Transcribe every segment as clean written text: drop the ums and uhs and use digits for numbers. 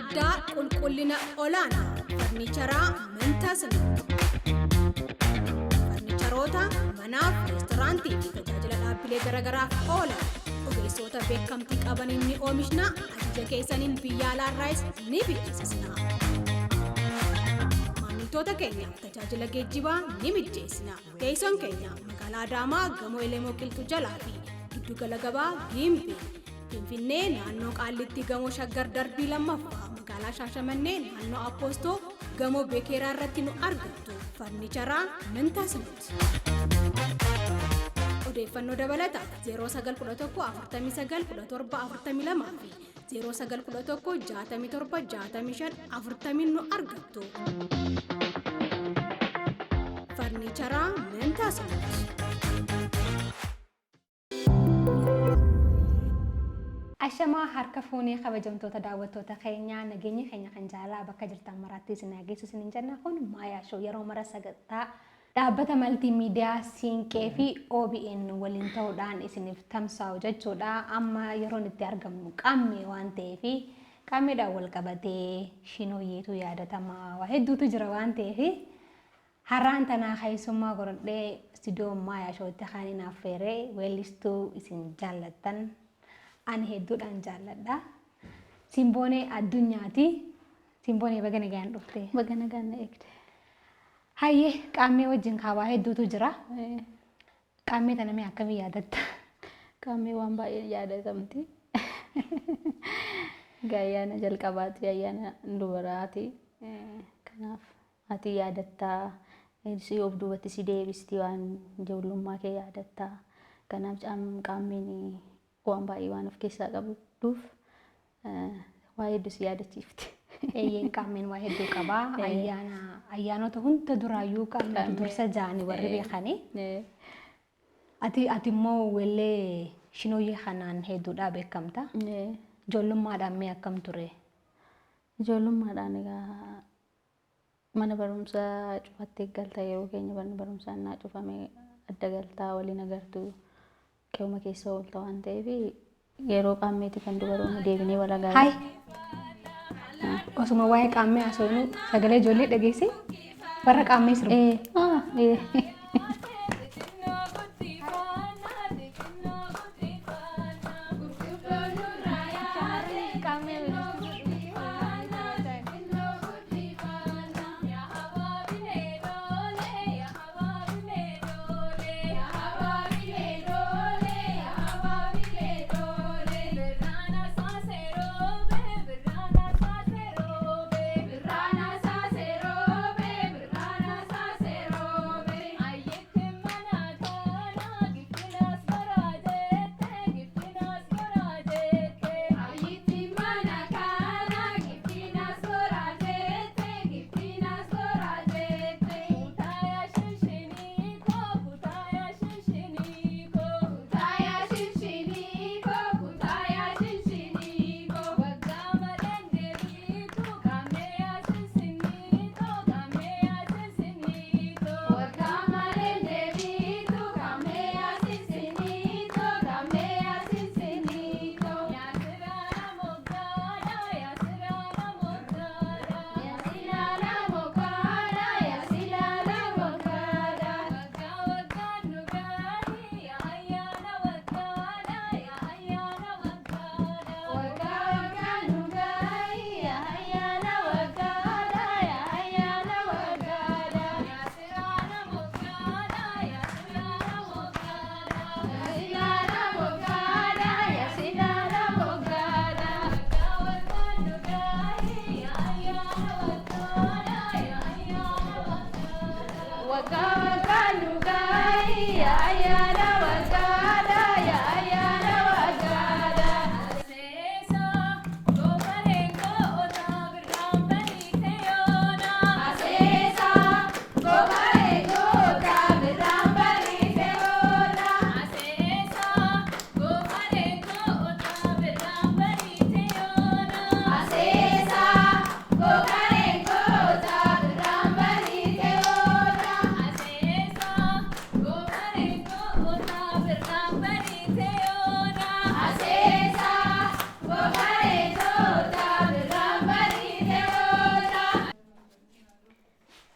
addaa qulqullina olaanaa farniicharaa Mantasna. Farniicharoota manaaf reesturaantii fi tajaajila dhaabbilee garagaraaf oolan ogeessota beekamtii qabaniin ni oomishna. Ajaja keessaniin biyya alaarraayis ni beeksisna. Maamiltoota keenya tajaajila geejjibaa ni mijeessina. Teessoon keenya magaalaa Adaamaa gamoo Elemoo Qilxuu jalaa fi giddugala gabaa Gimbii. Finfinnee naannoo Qaallitti gamoo Shaggar Darbii lammaffaa, magaalaa Shaashamannee naannoo Appoostoo gamoo Beekeraa irratti nu argattu. Farniicharaa Mantasna. Odeeffannoo dabalataa 0911 49 17 42 fi 0911 67 65 40 nu argattu. Farniicharaa Mantasna. Ashamaa harka fuunee kabajamtoota daawwattoota keenyaa nageenya keenya kan jaalaa bakka jirtan maraatti isin geessu isin jenna. Kun Maayaa Show yeroo mara sagantaa dhaabbata maltiimiidiyaa Siinqee fi OBN waliin ta'uudhaan isiniif tamsaa'u jechuudha. Amma yeroon itti argamnu qammee waan ta'eef qammeedhaan wal qabatee shinooyyeetu yaadatama. Waa hedduutu jira waan ta'eef har'aan tanaa keessummaa godhadhee istiidiyoo Maayaa Showtti kan inni affeeree weellistuu isin jaallattan. Ani hedduudhaan jaalladha. Simboonee addunyaati. Simboonee baga nagaan dhufte. Baga nagaan na eegde. Hayyee qaammee wajjin kaabaa hedduutu jira. Qaammee tana mee akkamii yaadatta? Qaammee waan baay'ee yaadatamti. Ayyaana jalqabaati, ayyaana dubaraati. Kanaaf ati yaadatta. Si of duubatti si deebisti waan ijoollummaa kee yaadatta. Kanaaf qaammeen waan baay'ee waan of keessaa qabduuf waa hedduu si yaadachiifti. Eeyyeen qaammeen waa hedduu qabaa. Ayyaanota hunda duraayyuu qaammee dursa jaanii warri beekanii. Ati immoo weellee shinooyyee kanaan hedduudhaa beekamta. Ijoollummaadhaan mee akkam ture? Ijoollummaadhaan egaa mana barumsaa cufattee galtaa yeroo keenya mana barumsaa naa cufame adda galtaa waliin agartuu. Keewuma keessa oolta waan ta'eef yeroo qaammeeti kan dubaroonni deebinee wal agarra. Hai. Osuma waa'ee qaammee haasofnu sagalee ijoollee dhageessi warra qaammee sirbu.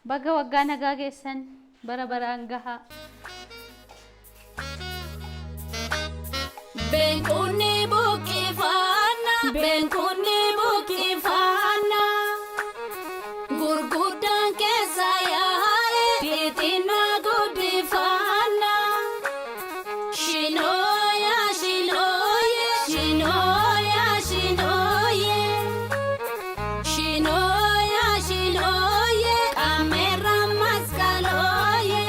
Baga waggaa nagaa geessan bara baraan gahaa. Benkuni bukifana, benkuni bukifana. Gurguddaan keessa yaa'e fitina guddifana. Shinooya shinooye, shinooya shinooye. Shinooya shinooye, qameera maskalooye.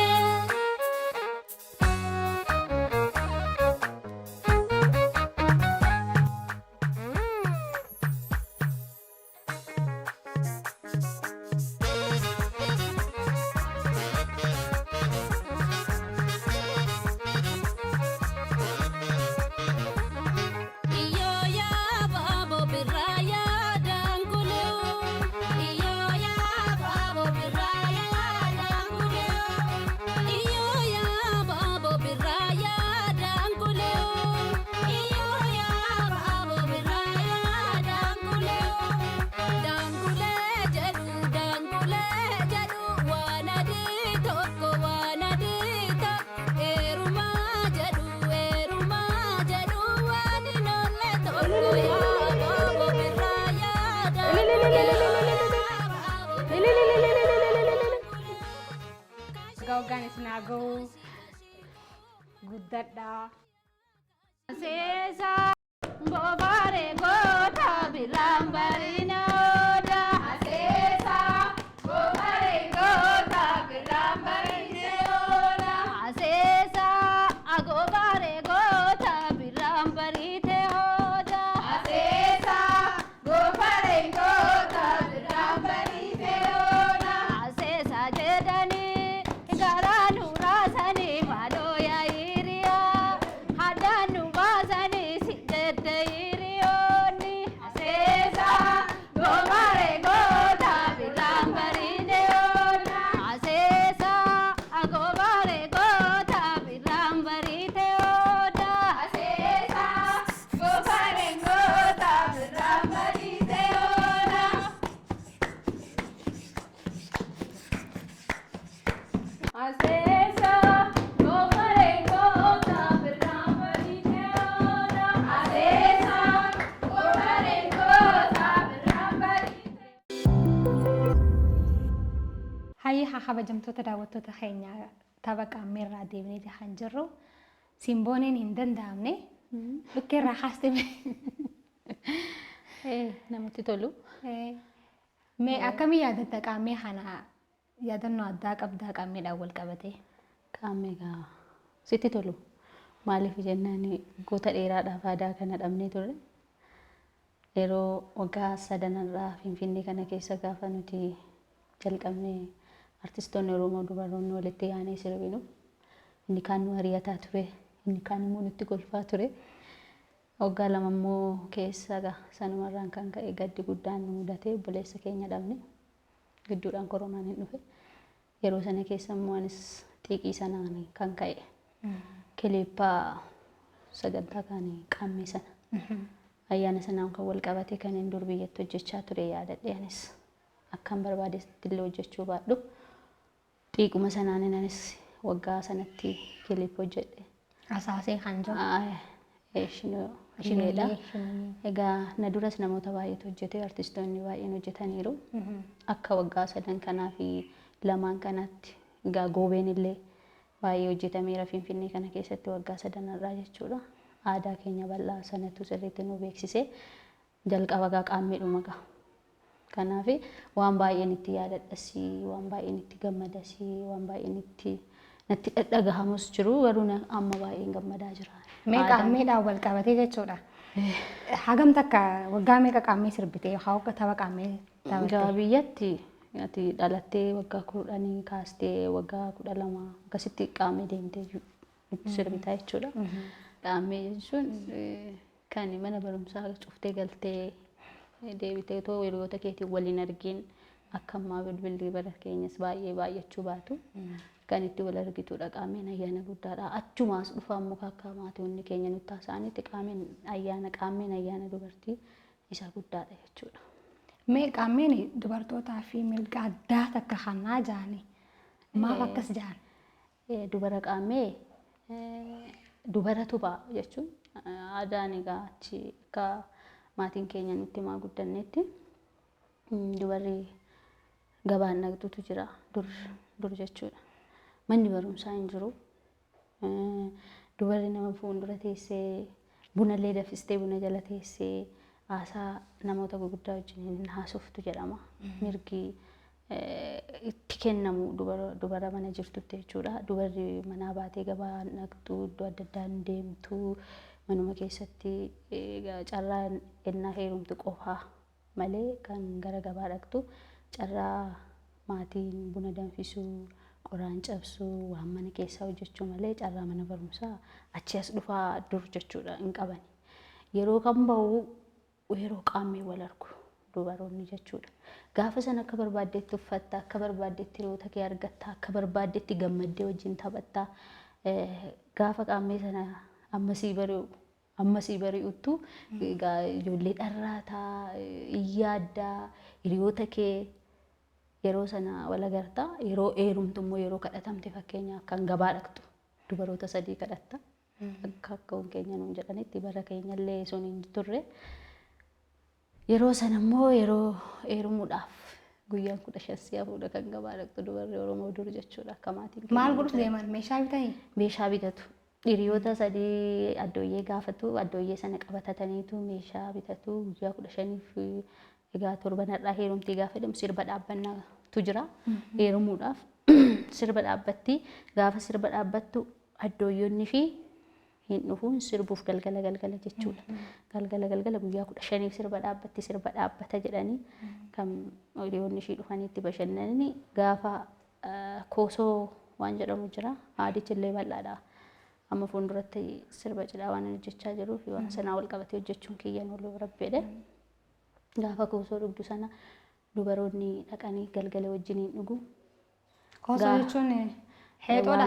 Iyo ya babo biraya dangulu. Iyo ya babo biraya dangulu. Iyo ya babo biraya dangulu. Iyo ya babo biraya dangulu. Dangule jedhu wana di tokko wana di tokko eruma jedhu wani nolle tokko ya babo biraya Gawgaan isinaa ga'u guddadhaa. Aseesa bobaare goota biraan barinooda. Aseesa bobaare goota biraan barinooda. Aseesa agobaare goota biraan barite hooda. Aseesa gobaare goota biraan barite hooda. Aseesa jedhanii garaa nuraasanii maaloo yaa'iriyaa. Haddaan nu baasanii si dedde hiriyoonni. Aseesa gobaare goota biraan barite hooda. Aseesa agobaare goota biraan barite hooda. Aseesa gobaare goota biraan barite hooda. Aseesa gobaare goota biraan barite hooda. Aseesa gobaare goota biraan barite. Hayyi haa kabajamtoota daawwattoota keenyaa tapha qaammeerraa deebinee kan jirru simbooniin hin danda'amne dhukkeerraa haastime. Namatti tolu. Mee akkamii yaadatta qaammee kana yaadannoo addaa qabdaa qaammeedhaan wal qabatee? Qaammee gaa sitti tolu. Maaliif jennaan goota dheeraadhaaf aadaa kana dhabnee turre. Yeroo waggaa sadanarraa Finfinnee kana keessa gaafa nuti jalqabnee artistoonni Oromoo dubaroonni walitti yaanee sirbinu. Inni kaan nu ari'ataa ture, inni kaan immoo nutti kolfaa ture. Waggaa lama immoo keessa sanumarraan kan ka'e gaddi guddaan nu mudatee obboleessa keenya dhabne. Gidduudhaan koronaan hin dhufe. Yeroo sana keessa immoo anis xiiqii sanaan kan ka'e. Kiliippaa sagantaa kaanii qaammee sana. Ayyaana sanaan kan wal qabate kan hin dur biyyatti hojjechaa ture yaadadhe anis akkan barbaadetti illee hojjechuu baadhu. Xiiquma sanaan anis waggaa sanatti kiliippii hojjedhe. Asaasee kan jiru. Ishineedha. Egaa na duras namoota baay'eetu hojjete, artistoonni baay'een hojjetaniiru. Akka waggaa sadan kanaa fi lamaan kanatti egaa goobeen illee baay'ee hojjetameera Finfinnee kana keessatti waggaa sadanarraa jechuudha. Aadaa keenya bal'aa sanatu sirriitti nu beeksisee jalqaba qaammeedhuma ga'a. Kanaaf waan baay'een itti yaadadhasi, waan baay'een itti gammadasi, waan baay'een itti natti dhagahamus jiru garuu amma baay'een gammadaa jira. Mee qaammeedhaan wal qabatee jechuudha. Hagam takka waggaa meeqa qaammee sirbitee haa waggaa tapha qaammee taphattee? Egaa biyyatti ati dhalattee waggaa 10 kaastee waggaa 12 akkasitti qaammee deemtee sirbitaa jechuudha. Qaammee jechuun kan mana barumsaa cuftee galtee deebitee too hiriyoota keetiin waliin argin akka ammaa bilbilli bara keenyas baay'ee baay'achuu baatu kan itti wal argitudha. Qaameen ayyaana guddaadha. Achumaas dhufaan muka akka maatiiwwan keenya nutti haasa'anitti qaameen ayyaana dubartii isa guddaadha jechuudha. Mee qaameen dubartootaa fi mirga addaa takka kannaa jaani. Maaf akkas jaan? Dubara qaamee dubara tubaa jechuun aadaan egaa achi akka maatiin keenya nutti himaa guddannetti dubarri gabaan dhaqxutu jira dur jechuudha. Manni barumsaa hin jiru. Dubarri nama fuuldura teessee bunallee dafistee buna jala teessee haasaa namoota gurguddaa wajjin haasoftu jedhama. Mirgi itti kennamu dubara mana jirtutti jechuudha. Dubarri manaa baatee gabaa dhaqxu iddoo adda addaan deemtu manuma keessatti carraa ennaa heerumtu qofaa malee kan gara gabaa dhaqxu carraa maatiin buna danfisuu qoraan cabsuu waan mana keessaa hojjechuu malee carraa mana barumsaa achi as dhufaa dur jechuudha hin qaban. Yeroo kan bahu yeroo qaamee wal argu dubaroonni jechuudha. Gaafa sana akka barbaaddeetti uffatta, akka barbaaddeetti hiriyoota kee argatta, akka barbaaddeetti gammaddee wajjin taphatta. Gaafa qaamee sana ammasii bari'uttu ijoollee dharraataa, iyyaaddaa, hiriyoota kee yeroo sana wal agarta. Yeroo heerumtu immoo yeroo kadhatamte fakkeenyaaf kan gabaa dhaqxu dubaroota 3 kadhatta. Akka keenya nuun jedhanitti bara keenyallee sun hin turre. Yeroo sana immoo yeroo heerumuudhaaf guyyaan 15 hafuudha kan gabaa dhaqxu dubarri Oromoo dur jechuudha akka maatiin. Maal godhu deeman? Meeshaa bitanii? Meeshaa bitatu. Hiriyoota 3 addooyyee gaafatu, addooyyee sana qabatataniitu meeshaa bitatu guyyaa 15f egaa torbanarraa heerumtii gaafa deemu sirba dhaabbannaatu jira. Heerumuudhaaf sirba dhaabbatti. Gaafa sirba dhaabbattu addooyyonni fi hin dhufuun sirbuuf galgala jechuudha. Galgala guyyaa 15f sirba dhaabbata jedhanii kan hiriyoonni ishii dhufanii itti bashannananii gaafa koosoo waan jedhamu jira. Haadichi illee bal'aadha. Amma fuulduratti sirba cidhaa waan hojjechaa jiruuf waan sanaa wal qabatee hojjechuun kiyyan wal rabbeedha. Gaafa koosoo dhugdu sana dubaroonni dhaqanii galgala wajjin dhugu. Koosoo jechuun heexoodha.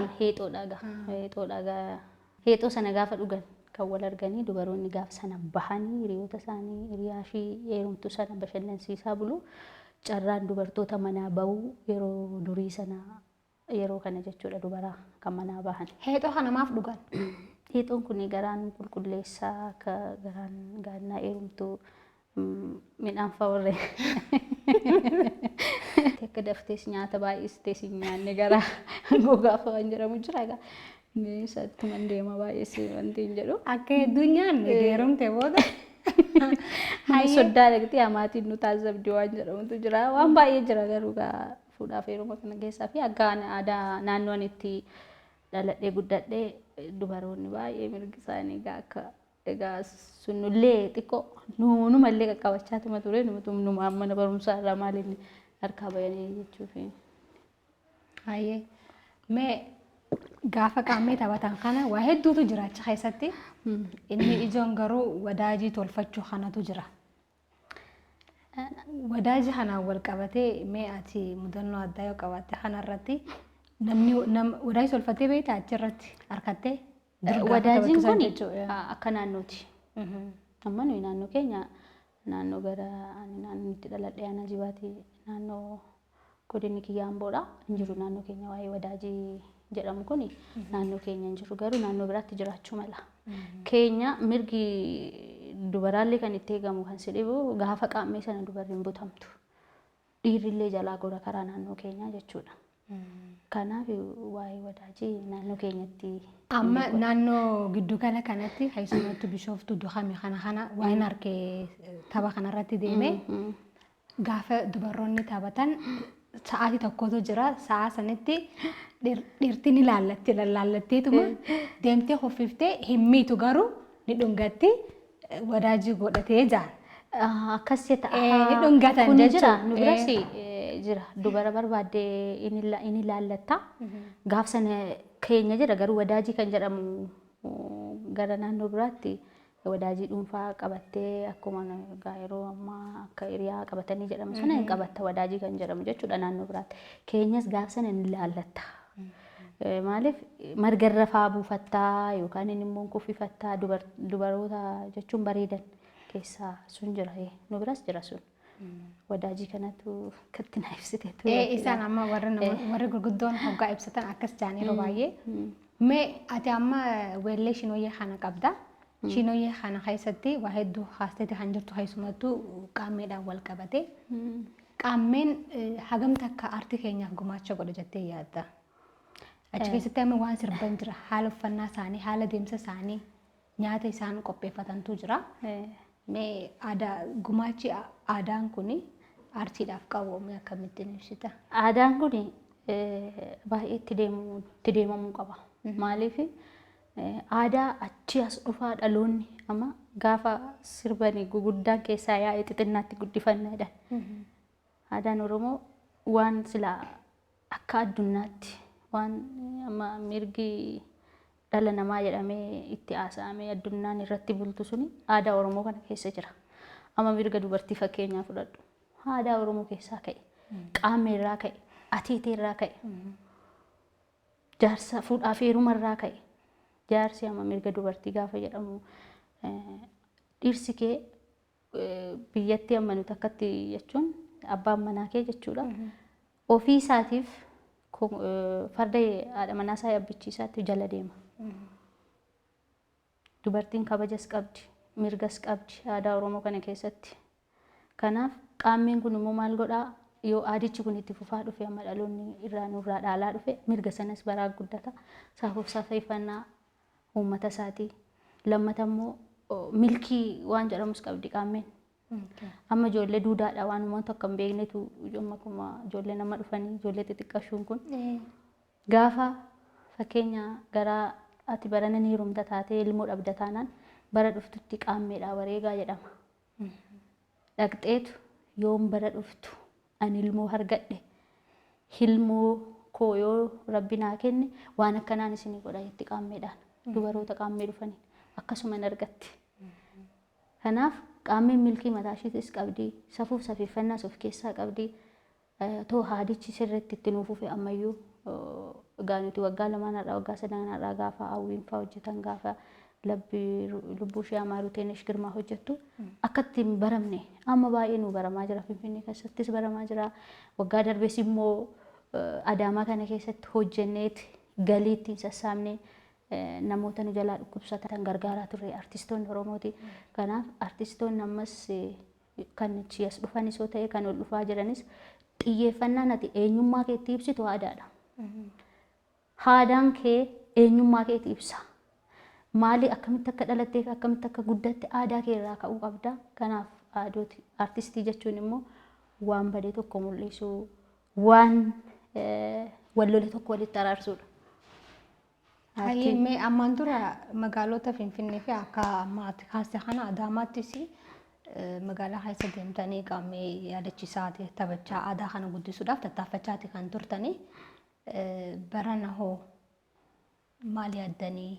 Heexoodha. Heexoo sana gaafa dhugan kan wal arganii dubaroonni gaafa sana bahanii hiriyoota isaanii hiriyaa fi heerumtu sana bashannansiisaa bulu. Carraan dubartoota manaa bahuu yeroo durii sana yeroo kana jechuudha dubaraa kan manaa bahan. Heexoo kana maaf dhugan? Heexoon kun garaan qulqulleessaa akka garaan gaannaa heerumtu midhaan fa'aa akka daftees nyaata baay'istees hin nyaanne garaa gogaa fa'aa jedhamu jira egaa. Isatti mandeema baay'isee wanti hin jedhu. Akka hedduu nyaanne heerumte booda. Soddaa dhaqxee amaatiin nu taasifdi waan jedhamutu jira. Waan baay'ee jira garuu fuudhaaf heeruma kana keessaa fi akka aadaa naannoon itti dhaladhee guddadhee dubaroonni baay'ee mirgi isaanii akka egaa sunullee xiqqoo nuunumallee qaqqabachaa ture numa mana barumsaa irraa maaliin harkaa bayanii jechuufi. Hayyee mee gaafa qaamee taphatan kana waa hedduutu jira achi keessatti. Inni ijoon garuu wadaajii tolfachuu kanatu jira. Wadaajii kanaan wal qabatee mee ati mudannoo addaa yoo qabaatte kanarratti namni wadaajii tolfatee beektaa achirratti harkattee? Wadaajiin kun akka naannooti. Amma nuyi naannoo keenya naannoo gara naannoo itti dhaladhee aanaa jibaati naannoo godinni kiyyaa Amboodha. Hin jiru naannoo keenya waa'ee wadaajii jedhamu kun naannoo keenya hin jiru garuu naannoo biraatti jiraachuu mala. Keenya mirgi dubaraallee kan itti eegamu kan sidhibu gaafa qaamee sana dubarri hin butamtu. Dhiirrillee jalaa gora karaa naannoo keenyaa jechuudha. Kanaaf waa'ee wadaajii naannoo keenyatti. Amma naannoo giddu gala kanatti keessumattuu Bishooftuu Duukame kana waan harkee tapha kanarratti deemee gaafa dubarroonni taphatan sa'aatii tokkotu jira. Sa'a sanitti dhiirtiin laallatteetuma deemtee hoffiftee hin miitu garuu ni dhungatti wadaajii godhatee jaan. Akkasii ta'a. Ni dhungatan jechuudha. Nu biras jira. Dubara barbaaddee inni laallatta. Gaaf sana keenya jira garuu wadaajii kan jedhamu gara naannoo biraatti wadaajii dhuunfaa qabattee akkuma yeroo ammaa akka hiriyaa qabatanii jedhamu sana hin qabatta wadaajii kan jedhamu jechuudha naannoo biraatti. Keenyas gaaf sana ni laallatta. Maaliif margarra fa'aa buufattaa yookaan inni immoo kuffifattaa dubaroota jechuun bareedan keessaa sun jira. Nu biras jira sun. wadaajii kanatu katti na ibsiteetu. Isaan amma warri gurguddoon hoggaa ibsatan akkas jaan yeroo baay'ee. Mee ati amma weellee Shinooyyee kana qabda. Shinooyyee kana keessatti waa hedduu haasteeti kan jirtu keessumattuu qaammeedhaan wal qabate. Qaammeen hagamta akka aartii keenyaaf gumaacha godha jettee yaadda. Achi keessatti amma waan sirban jira. Haala uffannaa isaanii, haala deemsa isaanii, nyaata isaan qopheeffatantu jira. Mee gumaachi aadaan kun aartiidhaaf qabu akkamittiin ibsita? Aadaan kun baay'ee itti deemamuu qaba. Maaliif aadaa achi as dhufaa dhaloonni amma gaafa sirbanii guguddaan keessaa yaa'ee xixinnaatti guddifannaadha. Aadaan Oromoo waan silaa akka addunyaatti waan amma mirgi dhala namaa jedhamee itti haasa'amee addunyaan irratti bultu suni aadaa Oromoo kana keessa jira. Amma mirga dubartii fakkeenyaa fudhadhu. Aadaa Oromoo keessaa ka'e, qaammee irraa ka'e, atiitee irraa ka'e, jaarsa fuudhaa fi heeruma irraa ka'e. Jaarsi amma mirga dubartii gaafa jedhamu dhirsi kee biyyatti amma nuti akkatti jechuun abbaan manaa kee jechuudha. Ofii isaatiif farda haadha manaa isaa yaabbichiisaatti jala deema. Dubartiin kabajas qabdi, mirgas qabdi aadaa Oromoo kana keessatti. Kanaaf qaammeen kun immoo maal godhaa yoo aadichi kun itti fufaa dhufe amma dhaloonni irraa nurraa dhaalaa dhufe mirga sanas baraa guddata. Saafuuf safeeffannaa uummata isaatii. Lammata immoo milkii waan jedhamus qabdi qaammeen. Amma ijoollee duudaadha waan uummata akka hin beeknetu ijoollee nama dhufanii ijoollee xixiqqashuun kun gaafa fakkeenya garaa ati barana ni heerumta taatee ilmoo dhabda taanaan bara dhuftutti qaammeedhaa wareegaa jedhama. Dhaqxeetu yoon bara dhuftu ani ilmoo argadhe ilmoo koo yoo rabbi naa kenne waan akkanaan isinii godha jetti qaammeedhaan dubaroota qaammee dhufanii akkasuma hin argatti. Kanaaf qaammeen milkii mataa isheetis qabdi, safuuf safeeffannaas of keessaa qabdi. Too haadichi sirriitti itti nuufuufe ammayyuu egaa nuti waggaa lamaanarraa waggaa sadanarraa gaafa hawwiin fa'aa hojjetan gaafa lubbuu ishee Amaaruu Teenesh Girmaa hojjettu akka ittiin baramne amma baay'ee nu baramaa jira. Finfinnee keessattis baramaa jira. Waggaa darbees immoo Adaamaa kana keessatti hojjenneeti galii ittiin sassaabnee namoota nu jalaa dhukkubsatan gargaaraa turre artistoonni Oromooti. Kanaaf artistoonni ammas kan achi as dhufanis yoo ta'e kan ol dhufaa jiranis xiyyeeffannaan ati eenyummaa keetti ibsitu aadaadha. Aadaan kee eenyummaa keetti ibsa. Maali akkamitti akka dhalattee fi akkamitti akka guddatte aadaa kee irraa ka'uu qabda. Kanaaf aadooti artistii jechuun immoo waan badee tokko mul'isuu, waan wallole tokko walitti araarsudha. Hayyee ammaan dura magaalota Finfinnee fi akka ammaatti kaasee kana Adaamaattis magaalaa keessa deemtanii qaammee yaadachiisaa taphachaa aadaa kana guddisuudhaaf tattaaffachaati kan turtanii barana hoo maal yaaddanii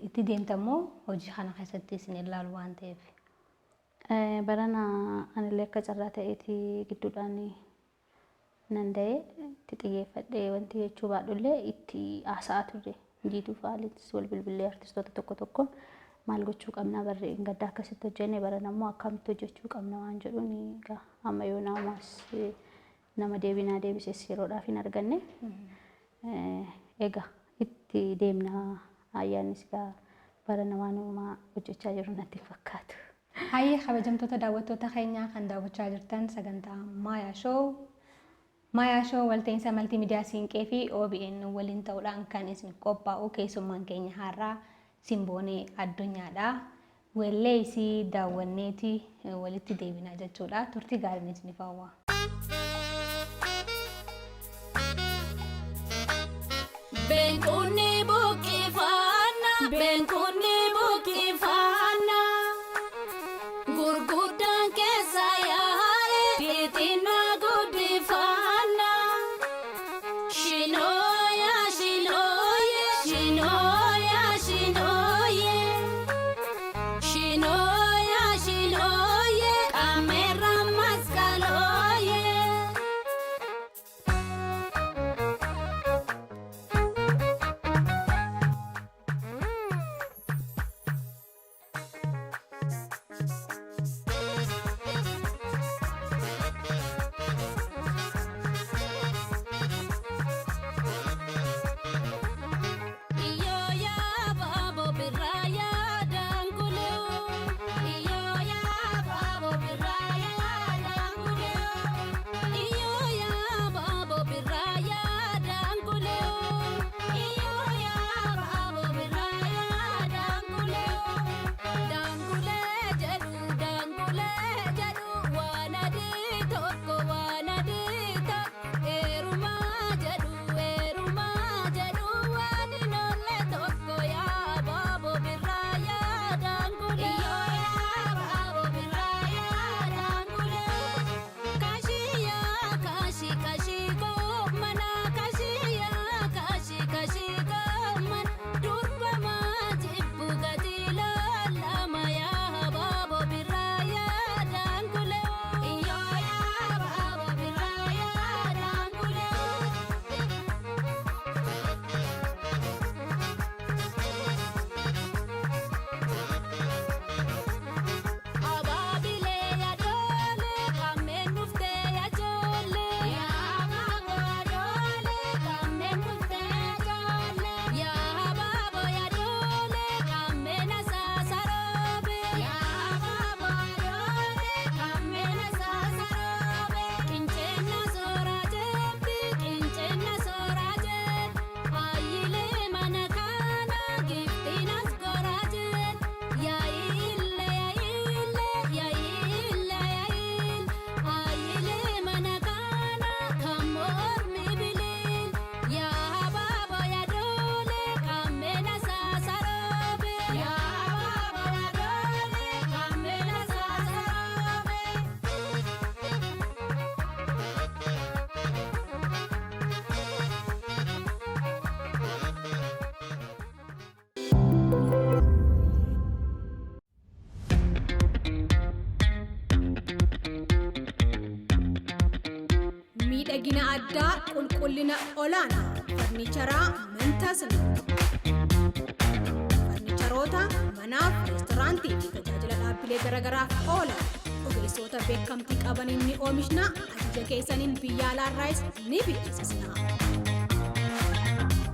itti deemtamoo hojii kana keessatti isin ilaalu waan ta'eef. Barana anillee akka carraa ta'eeti gidduudhaan nanda'ee itti xiyyeeffadhee wanti jechuu baadhullee itti haasa'aa turre. Jiituu fa'aalis wal bilbilee artistoota tokko tokkoon maal gochuu qabnaa barree gaddaa akkasitti hojjenne barana immoo akkamitti hojjechuu qabna waan jedhuun egaa amma yoo naamaas nama deebinaa deebises yeroodhaaf hin arganne. Egaa itti deemna ayyaannis egaa barana waan uumaa hojjechaa jiru natti fakkaatu. Hayyee kabajamtoota daawwattoota keenyaa kan daawwachaa jirtan sagantaa Maayaa Shoo walta'iinsa maltiimiidiyaa Siinqee fi OBN waliin ta'uudhaan kan isin qophaa'u keessummaan keenya har'aa Simboonee Addunyaadha. Weellee isii daawwanneeti walitti deebinaa jechuudha. Turtii gaariin isiniif hawwa. Beekunni buqqifannaa, beekunni buqqifannaa, gurguddaan keessa yaa'ee fiixinaa guddifannaa. Shinooya, shinooye, shinooya, shinooye, shinooya, shinooye, qameera maskalooye. miidhagina addaa qulqullina olaanaa farniicharaa Mantasnoo. Farniicharoota manaaf reesturaantii fi tajaajila dhaabbilee garagaraaf oolan ogeessota beekamtii qabaniin ni oomishna. Ajaja keessaniin biyya alaarraayis ni beeksisna.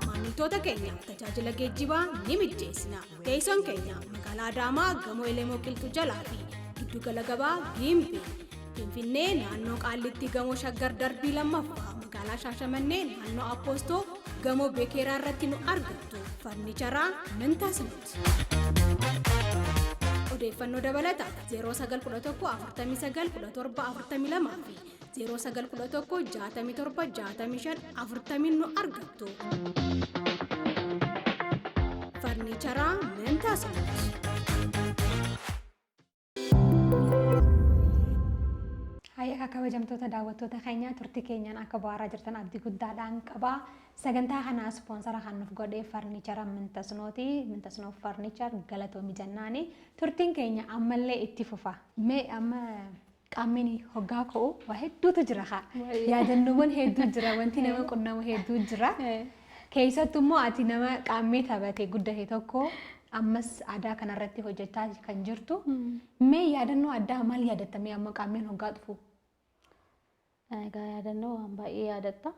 Maamiltoota keenya tajaajila geejjibaa ni mijeessina. Teessoon keenya magaalaa Adaamaa gamoo Elemoo Qilxuu jalaa fi giddugala gabaa Giimbii. Finfinnee naannoo Qaallitti gamoo Shaggar Darbii lammaffaa, magaalaa Shaashamannee naannoo Appoostoo gamoo Beekeraa irratti nu argattu. Farniicharaa Mantasnoo. Odeeffannoo dabalataa 0911 49 17 42 fi 0911 67 65 40 nu argattu. Farniicharaa Mantasnoo. Hayya kabajamtoota daawwattoota keenyaa turtii keenyaan akka bu'aaraa jirtan abdii guddaadhaan qaba. Sagantaa kana sponsora kan nuuf godhe farniichara Mantasnooti. Mantasnoo farniichar galatoomii jennaani. Turtiin keenya ammallee itti fufa. Mee amma qaamni hoggaa ka'u waa hedduutu jira haa. Yaadannoowwan hedduu jira, wanti nama qunnamu hedduu jira. Keessattuu immoo ati nama qaammee taphatee guddate tokko ammas aadaa kanarratti hojjechaa kan jirtu. Mee yaadannoo addaa maal yaadatta amma qaammeen hoggaa dhufu? Egaa yaadannoo waan baay'ee yaadatta.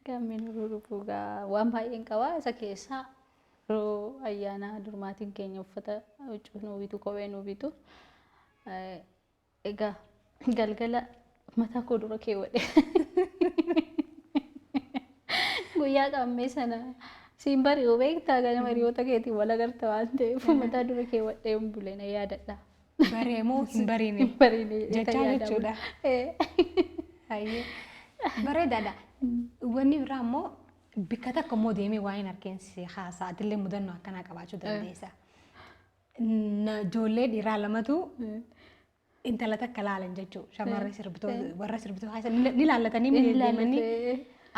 Qaammeen dhufu waan baay'een qaba. Isa keessaa yeroo ayyaana durmaatiin keenya uffata huccuu nuu bitu, kophee nuu bitu. Egaa galgala mataa koo dura keewwadhe. Guyyaa qaammee sana siin bari'uu beektaa ganama hiriyoota keetiin wal agarta waan ta'eef mataa dura keewwadhee hin bulle na yaadadha. Bareemoo hin bariine? Hin bariine jechaa jechuudha. Hayyee bareedaadha. Wanni biraa immoo bakka takka immoo deemee waa hin argeensi haasaa atillee mudannoo akkanaa qabaachuu dandeessa. Ijoollee dhiiraa lamatu intala takka laalan jechuudha. Shamarree sirbitoota warra sirbitoota haasaa ni laallatanii deemanii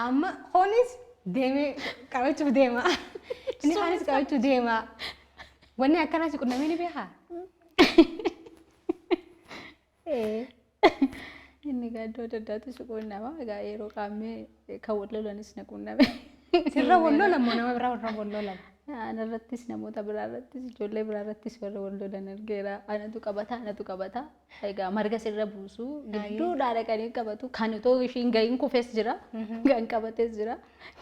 amma hoonis deemee qabachuuf deema. Inni haanis qabachuuf deema. Wanni akkanaas qunnamee ni beekaa? Inni gaaddoo adda addaatu si qunnama. Egaa yeroo qaammee kan wal lolanis na qunname. Sirra wal lolan moo nama biraa warra wal lolan? Anarrattis namoota biraarrattis ijoollee biraarrattis warra wal lolan argeera. Anatu qabata. Egaa marga sirra buusu gidduudhaa dhaqanii qabatu. Kan otoo ishiin gahiin kufes jira. Kan qabates jira.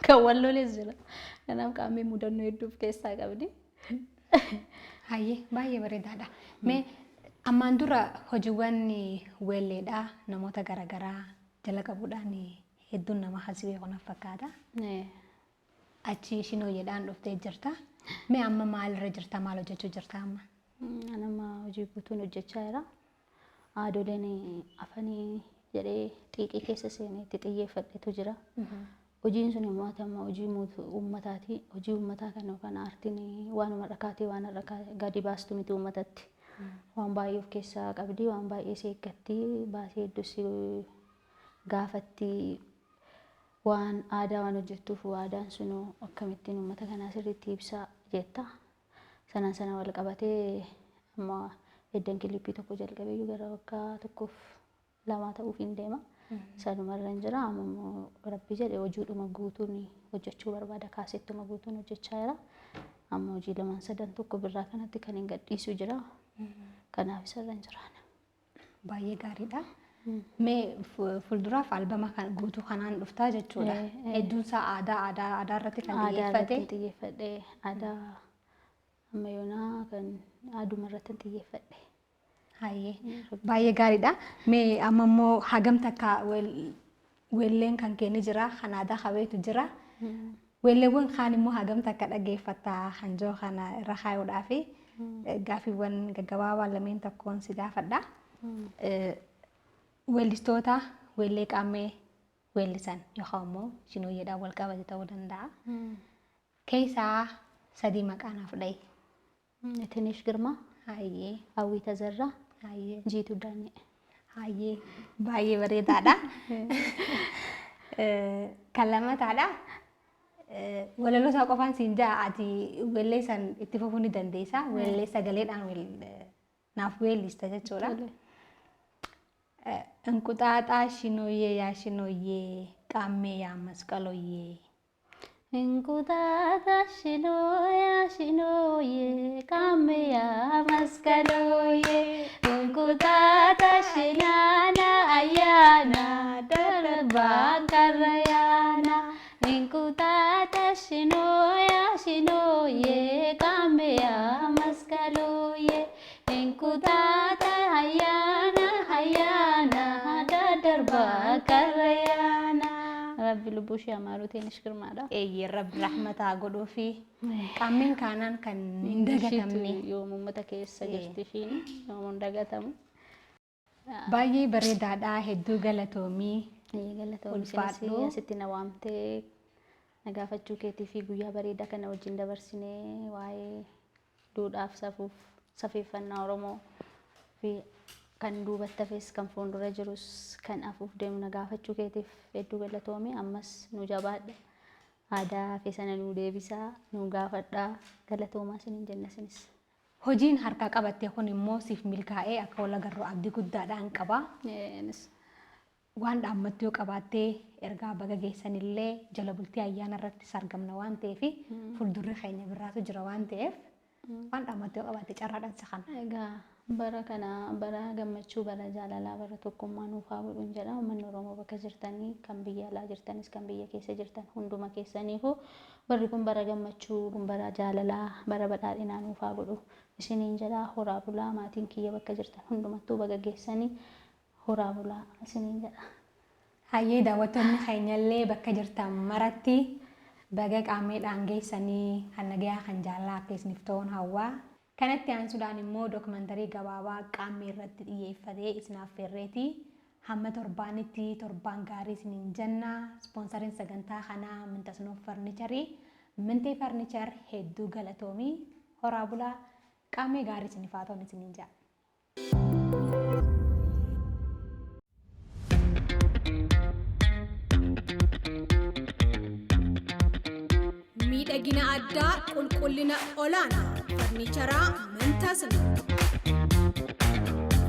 Kan wal loles jira. Kanaaf qaammee mudannoo hedduu of keessaa qabdi. Hayyee baay'ee bareedaadha. Mee ammaan dura hojiiwwan weelleedhaa namoota garaagaraa jala qabuudhaan hedduun nama hasibee kana fakkaata. Achi shinoo jedhaan dhuftee jirta. Mee amma maalirra jirta? Maal hojjechuu jirta amma? Nama hojii guutuun hojjechaa jira. Aadoleen afanii jedhee xiiqii keessa seenee itti xiyyeeffadhetu jira. Hojiin sun immoo amma hojii uummataati. Hojii uummataa kan yookaan aartiin waanuma rakkaatee waan gadi baastu miti uummatatti. Waan baay'ee of keessaa qabdi, waan baay'ee seeggatti, baasii hedduus gaafatti. Waan aadaa waan hojjettuuf aadaan sun akkamittiin uummata kanaa sirriitti ibsaa jetta. Sana wal qabatee amma eddan kilippii tokko jalqabee gara waggaa tokkoof lama ta'uuf hin deema. Sanumarra hin jira. Amma rabbi jedhee hojiidhuma guutuun hojjechuu barbaada. Kaasettuma guutuun hojjechaa jira. Amma hojii lamaan sadan tokko birraa kanatti kan hin gadhiisu jira. Kanaaf isarra hin jiraan. Baay'ee gaariidha. Mee fuulduraaf albama guutuu kanaan dhuftaa jechuudha. Hedduun isaa aadaa irratti kan xiyyeeffadhe. Aadaa ammayyoonaa kan aaduma irratti xiyyeeffadhe. Hayyee baay'ee gaariidha. Mee amma immoo hagam takka weelleen kan kenni jira, kan aadaa qabeetu jira. Weelleewwan kaan immoo hagam takka dhaggeeffattaa hanjoo kana irra kaayuudhaaf gaaffiiwwan gaggabaabaa lameen tokkoon si gaafadha. Weellistoota weellee qaammee weellisan yookaan immoo shinooyeedhaan wal qabate ta'uu danda'a. Keessaa sadii maqaa naaf dhahi. Tinish Girmaa. Hayyee. Hawwii Tazarraa. Hayyee. Jiituu Daanyee. Hayyee baay'ee bareedaadha. Kan lamataadha. Walaloo isaa qofaan siin jaa ati weellee san itti fufuu ni dandeessa. Weellee sagaleedhaan naaf weellista jechuudha. እንቁጣጣሽ ሽኖዬ ያ ሽኖዬ ቃሜ ያ መስቀሎዬ እንቁጣጣሽ ሽኖያ ሽኖዬ ቃሜያ መስቀሎዬ እንቁጣጣሽ ናና አያና ደረባ ቀረያና እንቁጣጣሽ ሽኖያ ሽኖዬ ቃሜያ መስቀሎዬ እንቁጣጣ አያና አያና ደረባ ቀረያና ربي لبوش يا مارو تينش كرمادا اي رب رحمة قولو في قامين كانان كان ندغتمني يوم متى كيس سجستشين يوم ندغتم باي بريدادا هدو غلطومي غلطومي سينسي ستنا وامتي نغافتشو كيتي في غويا بريدا كنا وجين دبرسيني واي دوداف سفوف سفيفنا اورومو في kan duubatti hafes kan fuuldura jirus kan afuuf deemu nagaafachuu keetiif hedduu galatoomii ammas nu jabaadha aadaa keessan nu deebisaa nu gaafadhaa galatoomaa isiniin jenna isinis. Hojiin harkaa qabattee kun immoo siif milkaa'ee akka wal agarru abdii guddaadhaan qaba. Waan dhaammattu yoo qabaattee ergaa baga geessanillee jala bultii ayyaana irratti sargamna waan ta'eef fuuldurri keenya biraatu jira waan ta'eef waan dhaammattu yoo qabaatte carraadhaan sakan. Egaa bara kana bara gammachuu bara jaalalaa bara tokkummaa nuuf haa godhuun jedha uummanni Oromoo bakka jirtanii kan biyya alaa jirtanis kan biyya keessa jirtan hunduma keessaniifuu barri kun bara gammachuu kun bara jaalalaa bara badhaadhinaa nuuf haa godhu isiniin jedha horaa bulaa maatiin kiyya bakka jirtan hundumattuu baga geessanii horaa bulaa isiniin jedha. Hayyee daawwattoonni keenyallee bakka jirtan maratti baga qaameedhaan geessanii kan nagayaa kan jaalalaa akka isiniif ta'uun hawwaa. kanatti aansuudhaan immoo dookumantarii gabaabaa qaamee irratti xiyyeeffatee isinaaf ferreeti hamma torbaanitti torbaan gaarii isiniin jenna ispoonsariin sagantaa kanaa Mintasnoof Farnicharii Mintee Farnichar hedduu galatoomii horaa bulaa qaamee gaarii isiniif haa ta'u isiniin jedha. miidhagina addaa qulqullina olaanaa farniicharaa Mintasnoof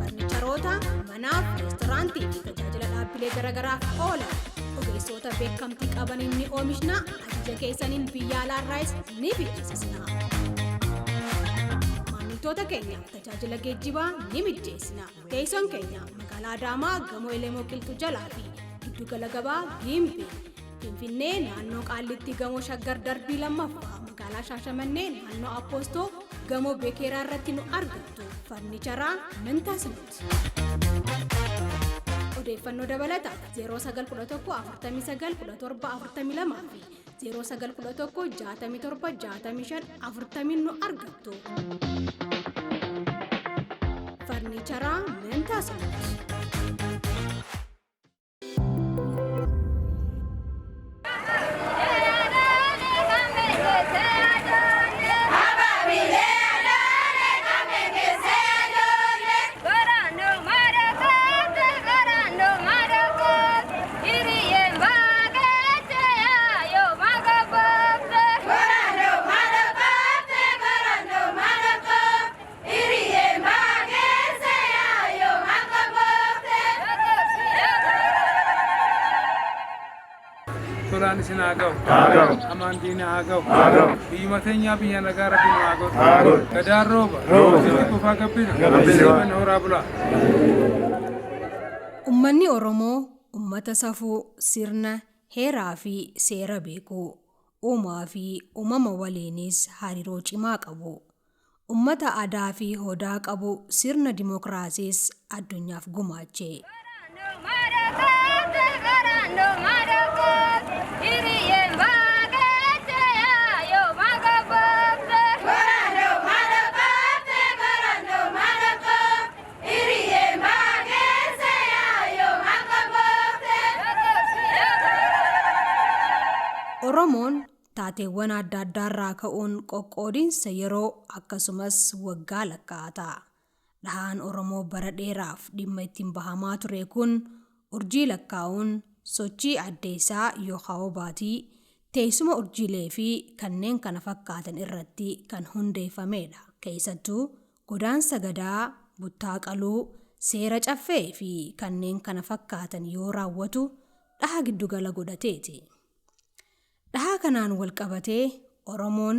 farniicharoota manaaf reesturaantii fi tajaajila dhaabbilee garagaraaf oolan ogeessota beekamtii qabaniin ni oomishna ajaja keessaniin biyya alaarraas ni beeksisna maamiltoota keenya tajaajila geejjibaa ni mijeessina teessoon keenya magaalaa Adaamaa gamoo Elemoo Qilxuu jalaa fi giddugala gabaa Gimbii Finfinnee naannoo Qaallitti gamoo Shaggar darbii lammaffaa magaalaa Shaashamannee naannoo Appoostoo gamoo Beekeraa irratti nu argattu farniicharaa Mintasnoof. Odeeffannoo dabalataa 0911 49 17 42 fi 0911 67 65 nu argattu. Farniicharaa Mintasnoof. Turan sinagaw, amandina agaw, bimatenya biya nagara binago, kadaroba, sini kufa kapina, siban horabula. Ummanni Oromoo ummata safuu sirna heeraa fi seera beeku uumaa fi uumama waliinis hariiroo cimaa qabu. Ummata aadaa fi hodaa qabu sirna dimookiraasiis addunyaaf gumaache. Oromoon taateewwan adda addaarraa ka'uun qoqqoodiinsa yeroo akkasumas waggaa lakkaa'ata. Dhahaan Oromoo bara dheeraaf dhimma ittiin bahamaa ture kun urjii lakkaa'uun sochii addeessaa yookaan baatii teessuma urjiilee fi kanneen kana fakkaatan irratti kan hundeeffamedha. Keessattuu godaansa gadaa, buttaa qaluu, seera caffee fi kanneen kana fakkaatan yoo raawwatu dhaha giddugala godhateeti. Dhaha kanaan wal qabatee Oromoon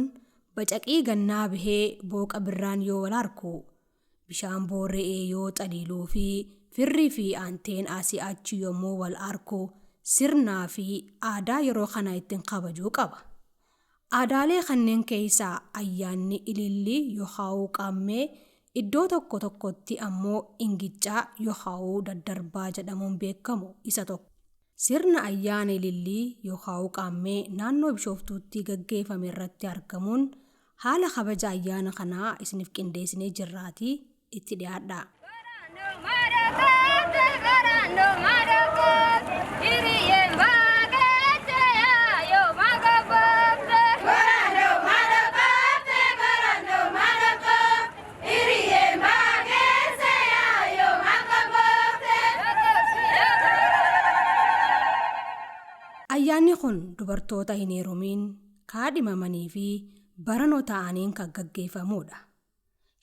bacaqii gannaa bahee booqa birraan yoo wal arku, bishaan boorre'ee yoo xaliiluu fi firrii fi aanteen asii achi yommuu wal arku sirnaa fi aadaa yeroo kana ittiin kabajuu qaba. Aadaalee kanneen keessaa ayyaanni ilillii yookaan qaammee iddoo tokko tokkotti ammoo ingiccaa yookaan daddarbaa jedhamuun beekamu isa tokko. Sirna ayyaana ilillii yookaan qaammee naannoo Bishooftuutti gaggeeffame irratti argamuun haala kabaja ayyaana kanaa isiniif qindeessinee jirraatii itti dhiyaadha. Ayyaanni kun dubartoota hin heerumiin kaadhimamanii fi baranoo ta'aniin kan gaggeeffamudha.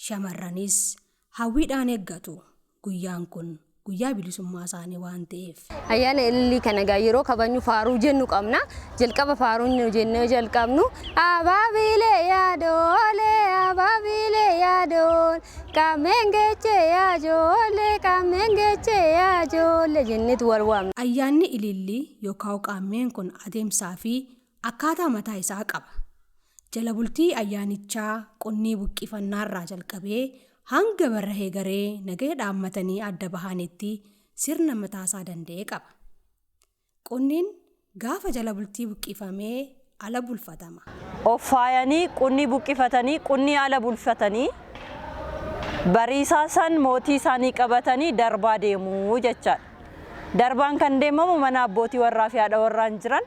Shamarranis hawwiidhaan eeggatu. Guyyaan kun guyyaa bilisummaa isaanii waan ta'eef. Ayyaana ilillii kana yeroo kabajnu faaruu jennu qabna. Jalqaba faaruun jennee jalqabnu abaabilee yaadoon qaameen geechee yaajoolle jenneetu wal waamna. Ayyaanni ilillii yookaan qaammeen kun adeemsaa fi akkaataa mataa isaa qaba. Jala bultii ayyaanichaa qunnii buqqifannaarraa jalqabee hanga barra heegaree nagaya dhaammatanii adda bahanitti sirna mataasaa danda'e qaba. Qunniin gaafa jala bultii buqqifamee ala bulfatama. Offaayanii qunnii buqqifatanii qunnii ala bulfatanii bariisaa san mootii isaanii qabatanii darbaa deemuu jechaadha. Darbaan kan deemamu mana abbootii warraa fi haadha warraan jiran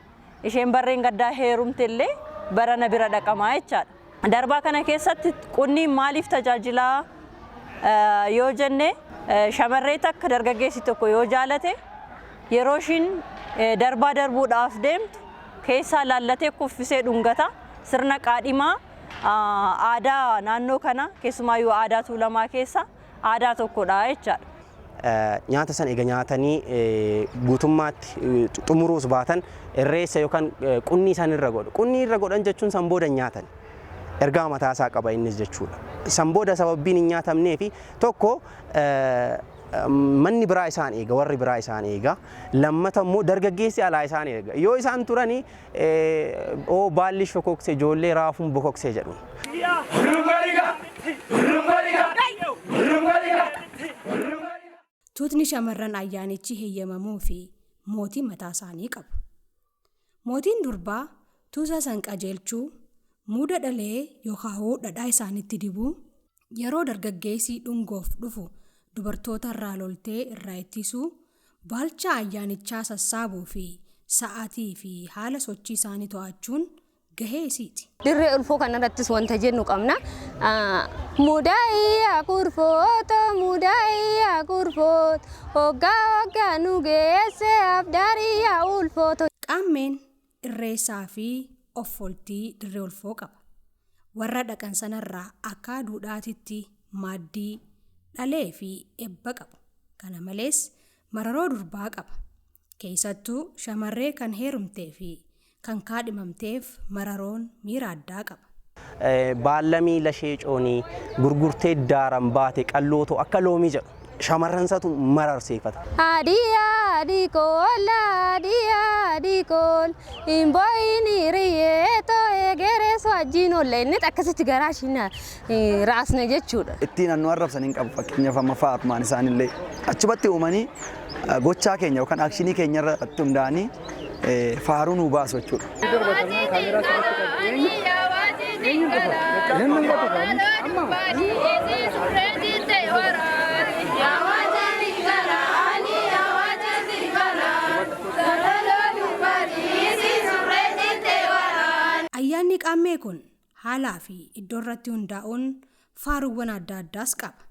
isheen barreen gaddaa heerumte illee barana bira dhaqamaa jechaadha. Darbaa kana keessatti qunniin maaliif tajaajilaa yoo jenne shamarree takka dargaggeessi tokko yoo jaalate yeroo ishiin darbaa darbuudhaaf deemtu keessaa laallatee kuffisee dhungata. Sirna qaadhimaa aadaa naannoo kana keessumaayyuu aadaa Tuulamaa keessa aadaa tokkodha jechaadha. Nyaata san eega nyaatanii guutummaatti xumuruus baatan irreessa yookaan qunnii san irra godhu. Qunnii irra godhan jechuun san booda nyaatan. Ergaa mataa isaa qaba innis jechuudha. San booda sababbiin hin nyaatamnee fi tokko manni biraa isaan eega, warri biraa isaan eega. Lammata immoo dargaggeessi alaa isaan eega. Yoo isaan turanii baalli shokokse ijoollee raafuun bokokse jedhu. Tuutni shamarran ayyaanichi heeyyamamuu fi mootii mataa isaanii qabu. Mootiin durbaa tuusa san qajeelchuu muuda dhalee yookaan dhadhaa isaanitti dibuu yeroo dargaggeessi dhungoof dhufu dubartoota irraa loltee irraa ittisuu baalcha ayyaanichaa sassaabuu fi sa'aatii fi haala sochii isaanii to'achuun gahee isiiti. Dirree ulfoo kanarrattis wanta jennu qabna. Mudaayyaa kurfoot hoggaa nu geesse abdaariyyaa ulfoot. Qaammeen irreessaa fi offoltii dirree ulfoo qaba. Warra dhaqan sanarraa akka duudhaatitti maaddii dhalee fi ebba qabu. Kana malees mararoo durbaa qaba. Keessattuu shamarree kan heerumtee fi kan kaadhimamteef mararoon miira addaa qaba. Baallamii lashee coonii gurgurtee daaran baate qallooto akka loomii jedhu shamarransatu mararseeffata. Adii kool imboyini riyeeto egerees wajjin olle inni akkasitti garaa ishiin raasne jechuudha. Ittiin annu arrabsan hin qabu fakkeenyaaf amma fa'aatumaan isaanillee achumatti uumanii gochaa keenya yookaan akshinii keenya irratti hundaa'anii faaruu nu baasu jechuudha. Ayyaanni qaammee kun haalaa fi iddoo irratti hundaa'uun faaruuwwan adda addaas qaba.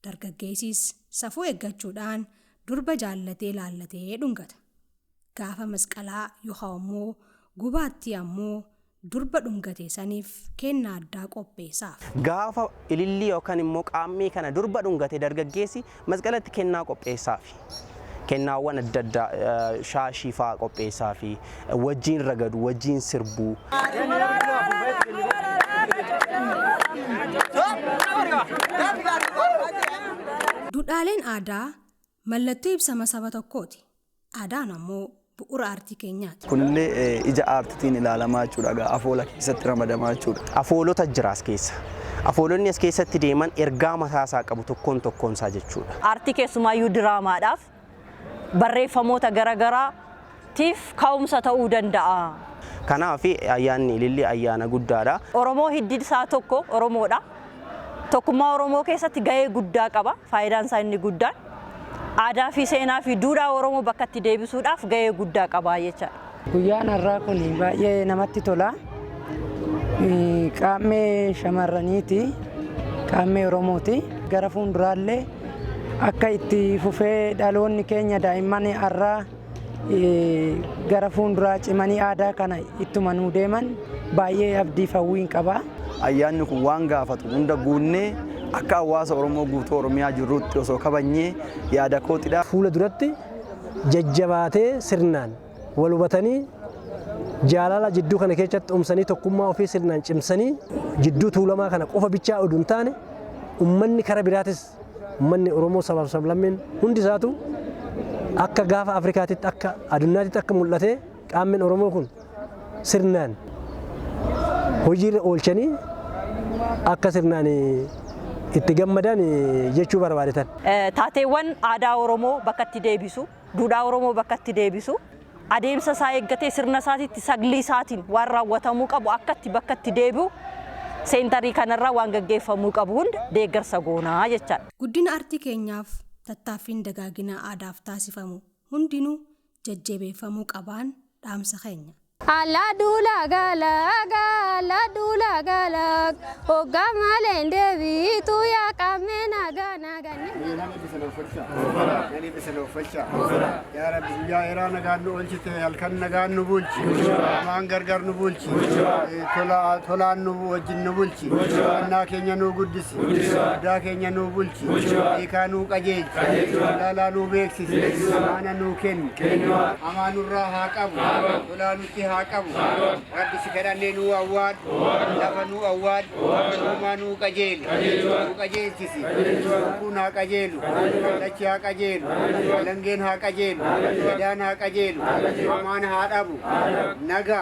Dargaggeessis safuu eeggachuudhaan durba jaallatee laallatee dhungata. Gaafa masqalaa yookaan immoo gubaatti ammoo durba dhungate saniif kennaa addaa qopheessaaf. Gaafa ilillii yookaan immoo qaammee kana durba dhungate dargaggeessi masqalatti kennaa qopheessaaf. Kennaawwan adda addaa shaashii fa'aa qopheessaaf wajjin ragadu wajjin sirbuu. Duudhaaleen aadaa mallattoo ibsama saba tokkooti. Aadaan ammoo bu'uura aartii keenyaati. Kunillee ija aartiitiin ilaalamaa jechuudha. Afoola keessatti ramadamaa jechuudha. Afoolota jira as keessa. Afoolonni as keessatti deeman ergaa mataasaa qabu tokkoon tokkoonsaa jechuudha. Aartii keessumaayyuu diraamaadhaaf barreeffamoota garaagaraatiif ka'umsa ta'uu danda'a. Kanaaf ayyaanni ilillii ayyaana guddaadha. Oromoo hiddi isaa tokko Oromoodha. Tokkummaa Oromoo keessatti gahee guddaa qaba. Faayidaan isaa inni guddaan aadaa fi seenaa fi duudhaa Oromoo bakka itti deebisuudhaaf gahee guddaa qaba jechuudha. Guyyaan har'aa kun baay'ee namatti tola. Qaammee shamarraniiti. Qaammee Oromooti. Gara fuulduraallee akka itti fufee dhaloonni keenya daa'imman har'aa gara fuulduraa cimanii aadaa kana ittuma nuu deeman baay'ee abdii hawwiin qaba. Ayyaanni kun waan gaafatu hunda guunnee akka hawaasa Oromoo guutuu Oromiyaa jirrutti osoo kabajnee yaada kootidha. Fuula duratti jajjabaatee sirnaan wal hubatanii jaalala jidduu kana keessatti umsanii tokkummaa ofii sirnaan cimsanii jidduu tuulamaa kana qofa bichaa oduu hin taane ummanni kara biraatis ummanni Oromoo sabaaf sablammeen hundi isaatu akka gaafa Afrikaatitti akka addunyaatitti akka mul'ate qaammeen Oromoo kun sirnaan hojiirra oolchanii akka sirnaan itti gammadan jechuu barbaadetan. Taateewwan aadaa Oromoo bakka itti deebisu, duudhaa Oromoo bakka itti deebisu, adeemsa isaa eeggatee sirna isaatiitti saglii isaatiin waan raawwatamuu qabu akka itti bakka itti deebi'u seentarii kanarraa waan gaggeeffamuu qabu hunda deeggarsa goonaa jechaadha. Guddina aartii keenyaaf tattaaffiin dagaagina aadaaf taasifamu hundinuu jajjabeeffamuu qabaan dhaamsa keenya. Alla dula galak oga malen devi tu ya kamena gana gani ya rabbi ya irana ganu olchite halkan naganu bulchi aman gargar nu bulchi tola nu wajin nu bulchi na kenya nu guddisi da kenya nu bulchi ikanu qajej lala nu beksis ana nu ken amanu raha qabu tola nu haqabu rabbi sikarane nu awad lafa nu awad ma nu qajeelchisi kuna qajeelu dachi ha qajeelu langen ha qajeelu dana ha qajeelu mana ha dhabu naga